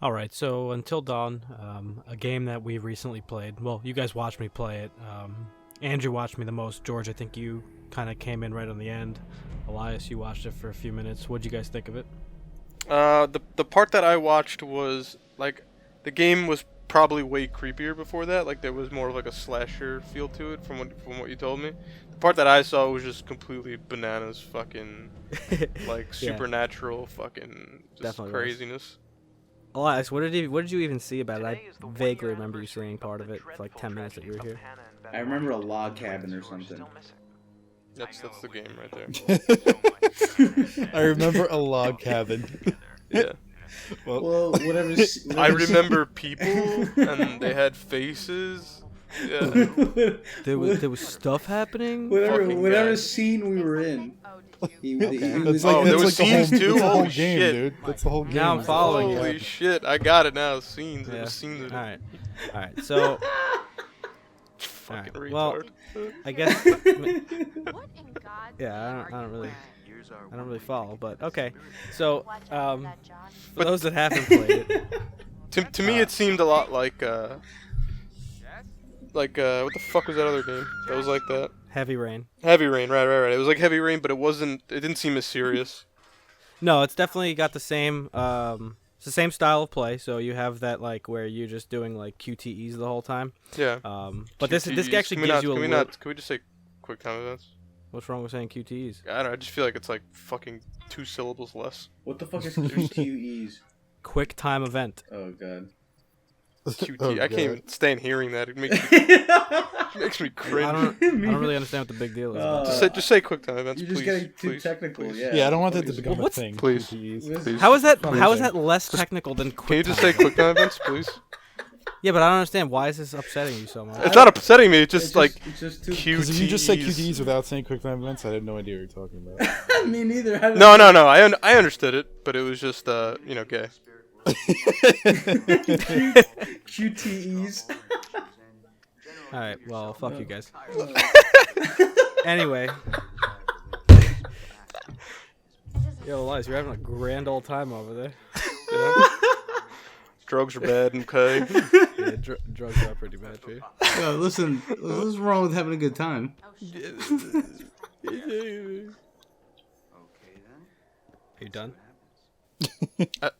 All right, so Until Dawn, a game that we recently played. Well, you guys watched me play it. Andrew watched me the most. George, I think you kind of came in right on the end. Elias, you watched it for a few minutes. What'd you guys think of it? The part that I watched was like the game was probably way creepier before that. Like there was more of like a slasher feel to it from what you told me. The part that I saw was just completely bananas, fucking like Yeah, supernatural, fucking just definitely was. craziness. Elias, what did you even see about it? I vaguely remember you seeing part of it for like 10 minutes that you were here. I remember a log cabin or something. That's the game right there. I remember a log cabin. Yeah. Well, whatever. I remember people and they had faces. Yeah. There was stuff happening. whatever guy. scene we were in. He That's was like, Oh, that's there like was the whole, scenes that's too? the whole Holy game, shit. dude. That's the whole game. Now I'm following you. Holy shit! I got it now. Scenes. It Yeah. was scenes. All right, all right. So, Fucking Alright, well, retard. I guess. What in God's Yeah, name I are don't you really. wearing? I don't really follow, but okay. So, Watch out for that, John. for those that haven't played it, To me, it seemed a lot like what the fuck was that other game? That was like that. Heavy Rain. Heavy Rain, right. It was like Heavy Rain, but it wasn't. It didn't seem as serious. No, it's definitely got the same. It's the same style of play. So you have that like where you're just doing like QTEs the whole time. Yeah. But this QTEs. actually Can we gives not, you a Can we little. not? Can we just say quick time events? What's wrong with saying QTEs? I don't know. I just feel like it's like fucking 2 syllables less. What the fuck is QTEs? Quick time event. Oh god. QT. Oh, I can't God. even stand hearing that. It makes me cringe. I don't really understand what the big deal is. about that. Just say quick time events, You're just please. getting too please, technical, please. yeah. Yeah, I don't want that to Please. become a What's- thing. Please. QTEs. Please. How is that? Funny How is thing. that less technical than quick? Can you just time say event? quick time events, please? Yeah, but I don't understand. Why is this upsetting you so much? It's not upsetting me. It's just like it's just too. QTEs. Because if you just said QTEs without saying quick time events, I had no idea what you're talking about. Me neither. I don't No. I understood it, but it was just gay. QTEs. All right. Well, fuck you guys. Anyway. Yo, Elias, you're having a grand old time over there. Drugs are bad, okay? Yeah, drugs are pretty bad for you. Yo, listen. What's wrong with having a good time? Are you done?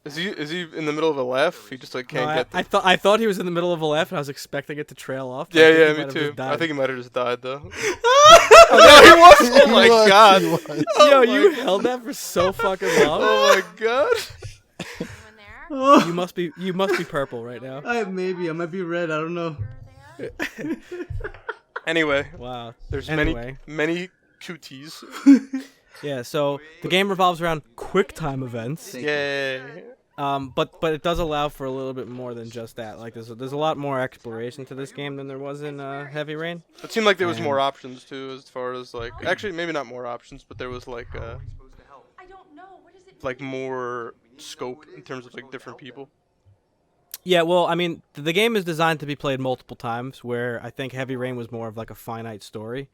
Is he in the middle of a laugh? He just like No, can't get. I thought he was in the middle of a laugh, and I was expecting it to trail off. but I Yeah, think he me might have too. just died. I think he might have just died though. Oh, no, he was. Oh my He was, god. he was. Yo, Oh you my- held that for so fucking long. Oh my god. Anyone there? You must be purple right now. Maybe I might be red. I don't know. You're there? Anyway, Wow. there's Anyway. many QTs. Yeah. So the game revolves around quick time events. Yay. But it does allow for a little bit more than just that. Like there's a lot more exploration to this game than there was in Heavy Rain. It seemed like there was And- more options too, as far as like actually maybe not more options, but there was I don't know. What does it like mean? more scope in terms of like different people. Yeah, well, I mean, the game is designed to be played multiple times, where I think Heavy Rain was more of like a finite story.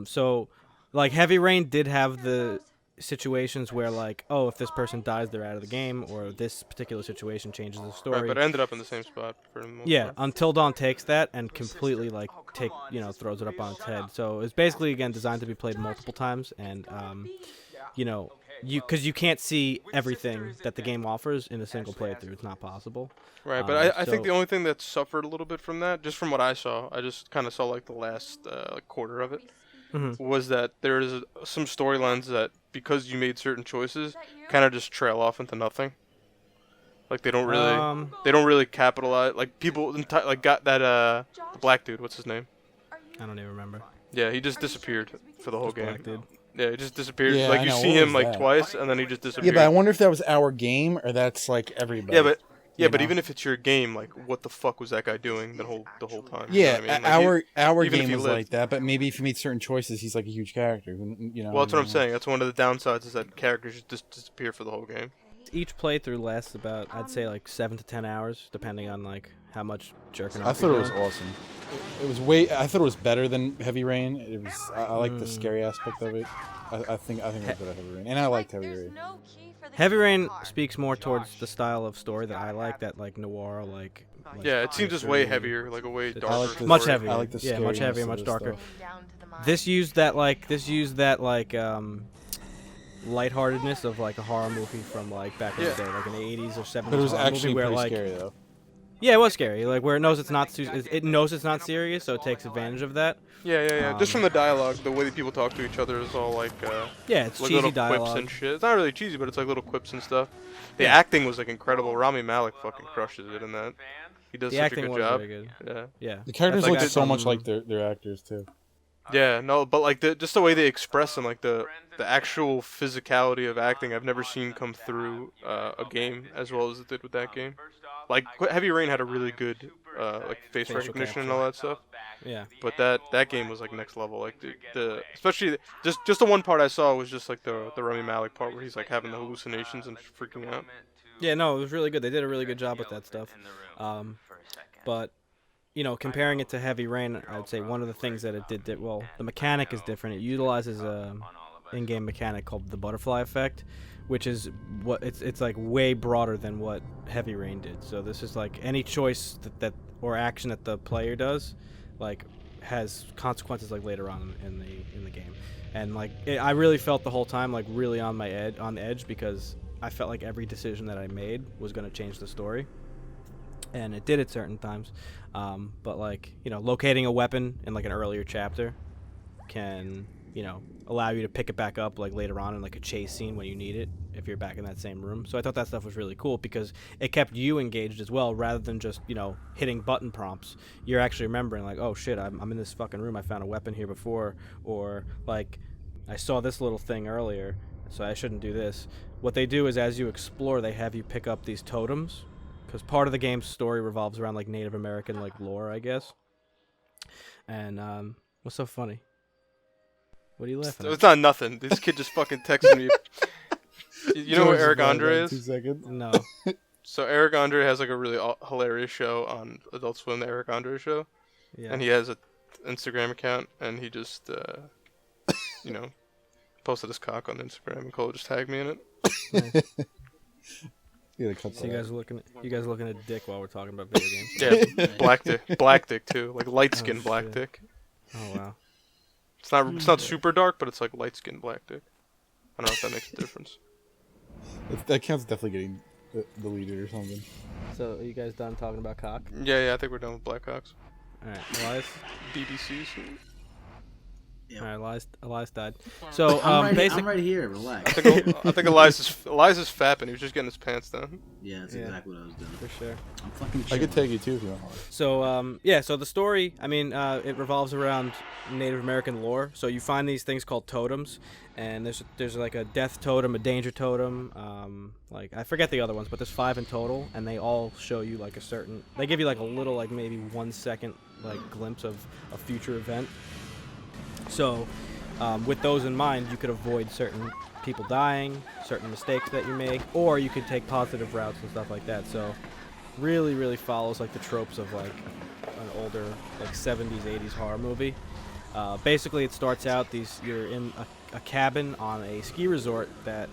So, like, Heavy Rain did have the situations where, like, oh, if this person dies, they're out of the game, or this particular situation changes the Right, story. but I ended up in the same spot for the most Yeah, part. Until Dawn takes that and completely, like, throws it up on its head. So it's basically, again, designed to be played multiple times, and, because you can't see everything that the game offers in a single playthrough. It's not possible. Right, but I think so- the only thing that suffered a little bit from that, just from what I saw, I just kind of saw like the last quarter of it, Mhm. was that there is some storylines that because you made certain choices, kind of just trail off into nothing. Like they don't really capitalize. Like people like got that the black dude. What's his name? I don't even remember. Yeah, he just disappeared for the whole game. Black dude. Yeah, he just disappeared. Yeah, like I you know. see What him was like that? twice, and then he just Yeah, disappeared. but I wonder if that was our game or that's like everybody. Yeah, but you but know? even if it's your game, like what the fuck was that guy doing the whole time? You know Yeah, what I mean? Like, our even if game he was lived. like that, but maybe if you made certain choices, he's like a huge character. You know. well, that's what I'm and, saying. That's one of the downsides is that characters just disappear for the whole game. Each playthrough lasts about, I'd say, like 7 to 10 hours, depending on like how much jerking off. I thought you're it was doing. awesome. It was way. I thought it was better than Heavy Rain. It was. I like the Mm. scary aspect of it. I think it was better than Heavy Rain, and I liked Heavy There's Rain. no key for the Heavy key to the Rain car. speaks more towards the style of story that I like, that like noir, like Yeah, it seems just way mystery. heavier, like a way I darker. like the- Much story. heavier. I like the Yeah, much scariness heavier, of much this darker. stuff. Down to the mind. This used that like lightheartedness of like a horror movie from like back in the Yeah. day, like an 80s or 70s But it was horror actually movie where pretty like scary though. yeah, it was scary. Like where it knows it's not it knows it's not serious, so it takes advantage of that. Yeah. Just from the dialogue, the way that people talk to each other is all like Yeah, it's like cheesy little dialogue. quips and shit. It's not really cheesy, but it's like little quips and stuff. The Yeah. acting was like incredible. Rami Malek fucking crushes it in that. He does The such a acting good was job. very good. Yeah. Yeah. The characters That's look like so much from- like their actors too. Yeah, no, but like just the way they express them, like the actual physicality of acting, I've never seen come through a game as well as it did with that game. Like Heavy Rain had a really good like face Facial recognition and capture. all that stuff, Yeah. but that game was like next level. Like the especially just the one part I saw was just like the Rami Malek part where he's like having the hallucinations and freaking out. Yeah, no, it was really good. They did a really good job with that stuff. But you know, comparing it to Heavy Rain, I would say one of the things that it did well, the mechanic is different. It utilizes a in-game mechanic called the butterfly effect, which is what it's like way broader than what Heavy Rain did. So this is like any choice that or action that the player does, like has consequences like later on in the game. And like I really felt the whole time like really on the edge because I felt like every decision that I made was going to change the story. And it did at certain times, but like you know, locating a weapon in like an earlier chapter can allow you to pick it back up like later on in like a chase scene when you need it if you're back in that same room. So I thought that stuff was really cool because it kept you engaged as well, rather than just hitting button prompts. You're actually remembering like, oh shit, I'm in this fucking room. I found a weapon here before, or like I saw this little thing earlier, so I shouldn't do this. What they do is as you explore, they have you pick up these totems. Because part of the game's story revolves around like Native American like lore, I guess. And what's so funny? What are you laughing at? It's not nothing. This kid just fucking texted me. You know who George Eric replied Andre in is? 2 seconds. No. So Eric Andre has like a really hilarious show on Adult Swim, the Eric Andre Show, Yeah. and he has an Instagram account, and he just posted his cock on Instagram, and Cole just tagged me in it. Nice. Yeah, cut So that you guys out. are looking at dick while we're talking about video games. Yeah, black dick too, like light skin black shit. dick. Oh wow. It's not super dark, but it's like light skin black dick. I don't know if that makes a difference. That count's definitely getting deleted or something. So are you guys done talking about cock? Yeah, I think we're done with Blackhawks. All right, Elias. BBCs. Yeah. All right, Elias died. So I'm basically, right here. Relax. I think Elias is fapping. He was just getting his pants down. Yeah, that's Yeah. exactly what I was doing. for sure. I'm fucking. I could chilling. tag you too if you want. So so the story, I mean, it revolves around Native American lore. So you find these things called totems, and there's like a death totem, a danger totem, like I forget the other ones, but there's 5 in total, and they all show you like they give you like a little like maybe 1 second like glimpse of a future event. So with those in mind, you could avoid certain people dying, certain mistakes that you make, or you could take positive routes and stuff like that. So really follows like the tropes of like an older like 70s 80s horror movie. Basically it starts out you're in a cabin on a ski resort that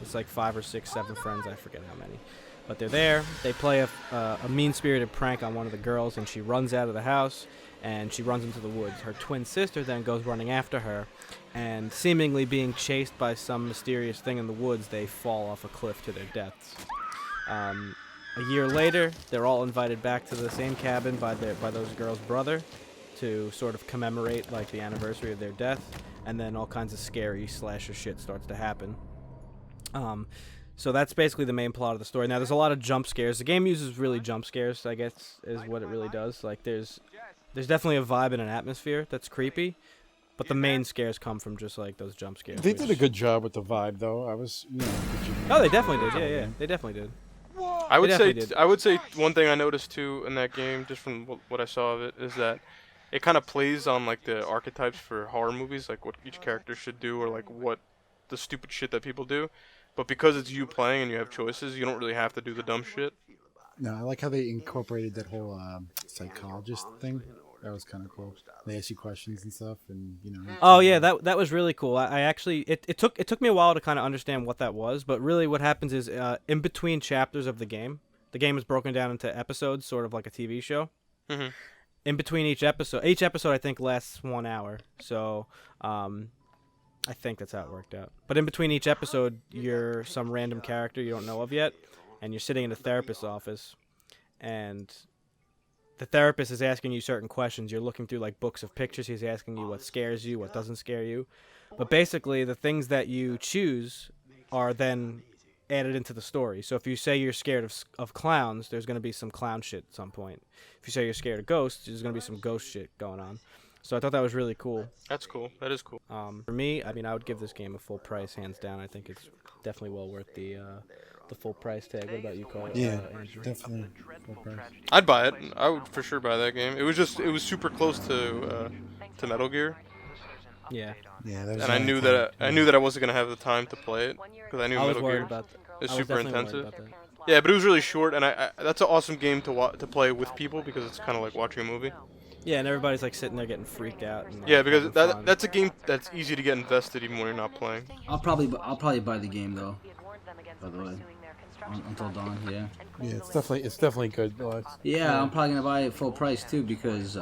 it's like 5 or 6 7 friends, I forget how many, but they're there. They play a mean-spirited prank on one of the girls, and she runs out of the house and she runs into the woods. Her twin sister then goes running after her, and seemingly being chased by some mysterious thing in the woods, they fall off a cliff to their deaths. A year later, they're all invited back to the same cabin by those girls' brother to sort of commemorate like the anniversary of their death, and then all kinds of scary slasher shit starts to happen. So that's basically the main plot of the story. Now, there's a lot of jump scares. The game uses really jump scares, I guess, is what it really does. Like, there's definitely a vibe and an atmosphere that's creepy, but the main scares come from just like those jump scares. They which- did a good job with the vibe, though. I was, Oh, they definitely did. Yeah, they definitely did. I would say definitely did. I would say one thing I noticed too in that game, just from what I saw of it, is that it kind of plays on like the archetypes for horror movies, like what each character should do, or like what the stupid shit that people do. But because it's you playing and you have choices, you don't really have to do the dumb shit. No, I like how they incorporated that whole psychologist thing. That was kind of cool. They ask you questions and stuff, and you know. Oh yeah, that was really cool. I actually it took me a while to kind of understand what that was, but really what happens is in between chapters of the game is broken down into episodes, sort of like a TV show. Mm-hmm. In between each episode I think lasts 1 hour, so I think that's how it worked out. But in between each episode, you're some random character you don't know of yet, and you're sitting in a therapist's office, and the therapist is asking you certain questions. You're looking through like books of pictures. He's asking you what scares you, what doesn't scare you. But basically, the things that you choose are then added into the story. So if you say you're scared of clowns, there's going to be some clown shit at some point. If you say you're scared of ghosts, there's going to be some ghost shit going on. So I thought that was really cool. That's cool. That is cool. For me, I mean, I would give this game a full price, hands down. I think it's definitely well worth the full price tag. What about you, Carl? Yeah, Andrew? definitely full price. I'd buy it. I would for sure buy that game. It was super close to Metal Gear, Yeah. Yeah, that was and I knew that I wasn't gonna have the time to play it because I knew I was Metal worried Gear about that. is I was super definitely worried intensive. about that. Yeah, but it was really short, and I that's an awesome game to play with people because it's kind of like watching a movie. Yeah, and everybody's like sitting there getting freaked out. And, like, Yeah, because having fun. that's a game that's easy to get invested even when you're not playing. I'll probably buy the game though. By the way, Until Dawn. Yeah. Yeah, it's definitely good. Yeah, I'm probably gonna buy it full price too because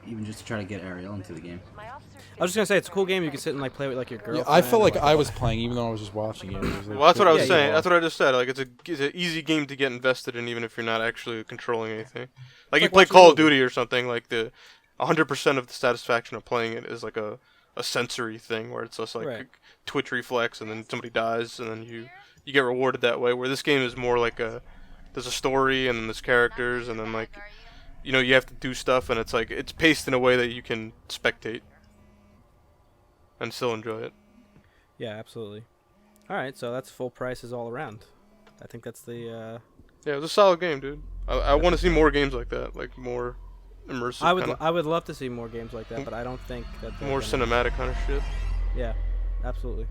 even just to try to get Ariel into the game. I was just gonna say it's a cool game. You can sit and like play with like your Yeah, girlfriend. I felt like or, I was playing even though I was just watching it. It was, like, Well, that's what I was Yeah, saying. you That's what I just said. Like it's an easy game to get invested in even if you're not actually controlling anything. Like you like play watching Call a of Duty or something. Like the 100% of the satisfaction of playing it is like a sensory thing where it's just like Right. twitch reflex and then somebody dies and then you get rewarded that way. Where this game is more like there's a story and then there's characters and then like you know you have to do stuff and it's like it's paced in a way that you can spectate and still enjoy it. Yeah, absolutely. All right, so that's full prices all around. I think that's the. Yeah, it was a solid game, dude. I want to see more games like that, like more immersive. I would love to see more games like that, but I don't think that they're more gonna- cinematic kind of shit. Yeah, absolutely.